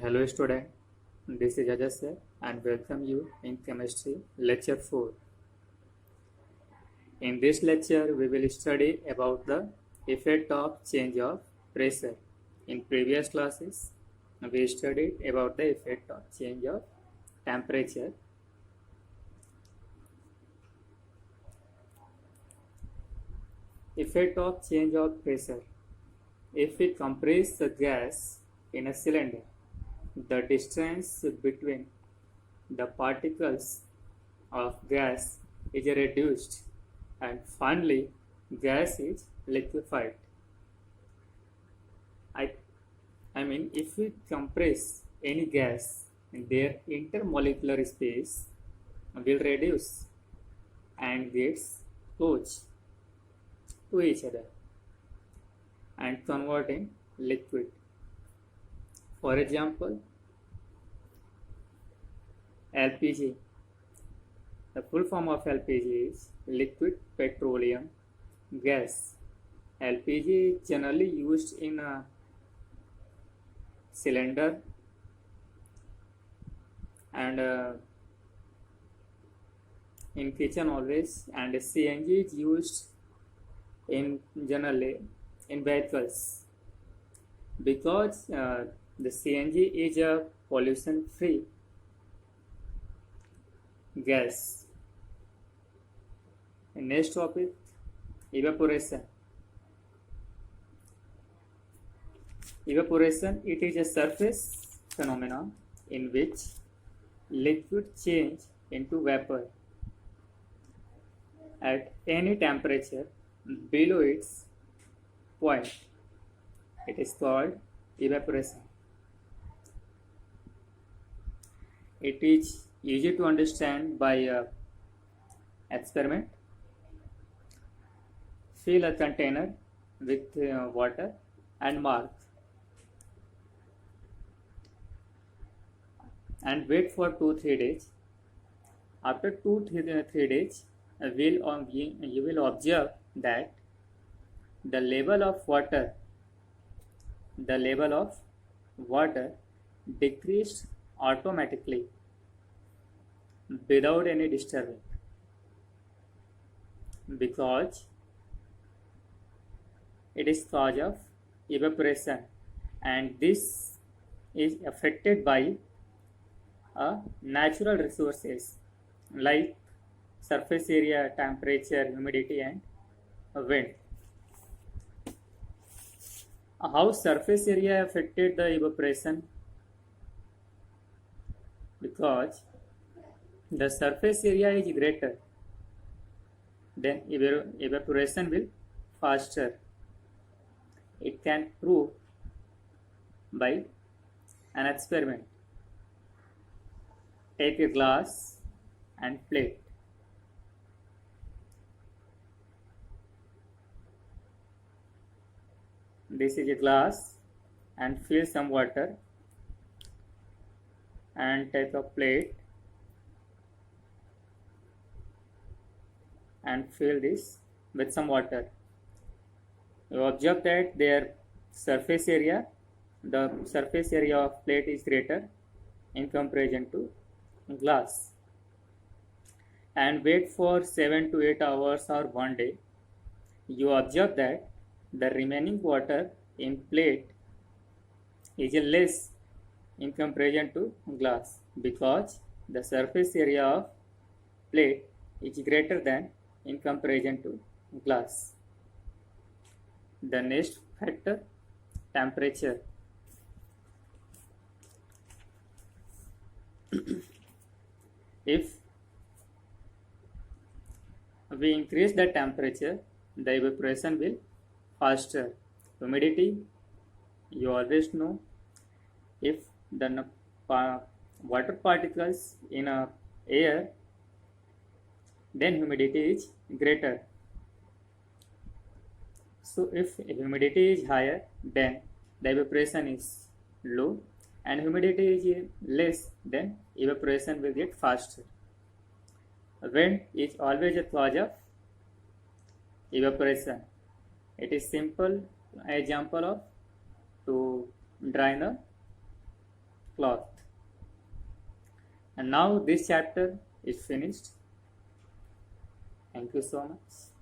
Hello student, this is Ajay sir and welcome you in chemistry lecture 4. In this lecture we will study about the effect of change of pressure. In previous classes we studied about the effect of change of temperature. Effect of change of pressure. If we compress the gas in a cylinder, the distance between the particles of gas is reduced and finally gas is liquefied. I, I mean if we compress any gas, their intermolecular space will reduce and gets close to each other and convert in liquid. For example, LPG. The full form of LPG is liquid petroleum gas. LPG is generally used in a cylinder and in kitchen always, and CNG is used in generally in vehicles because the CNG is a pollution free gas. Next topic, evaporation. Evaporation, it is a surface phenomenon in which liquid change into vapor at any temperature below its point. It is called evaporation. It is easy to understand by experiment. Fill a container with water and mark and wait for 2-3 days. After 2-3 days, you will observe that the level of water decreased automatically without any disturbance because it is cause of evaporation, and this is affected by natural resources like surface area, temperature, humidity and wind. How surface area affected the evaporation? Because the surface area is greater, then evaporation will faster. It can prove by an experiment. Take a glass and plate. This is a glass and fill some water and take a plate and fill this with some water. You observe that the surface area of plate is greater in comparison to glass, and wait for 7 to 8 hours or 1 day. You observe that the remaining water in plate is less in comparison to glass because the surface area of plate is greater than in comparison to glass. The next factor, temperature. If we increase the temperature, the evaporation will faster. Humidity, you always know, if the water particles in air, then humidity is greater. So if humidity is higher, then the evaporation is low, and humidity is less, then evaporation will get faster. Wind is always a cause of evaporation. It is simple example of to drain a cloth. And now this chapter is finished. Thank you so much.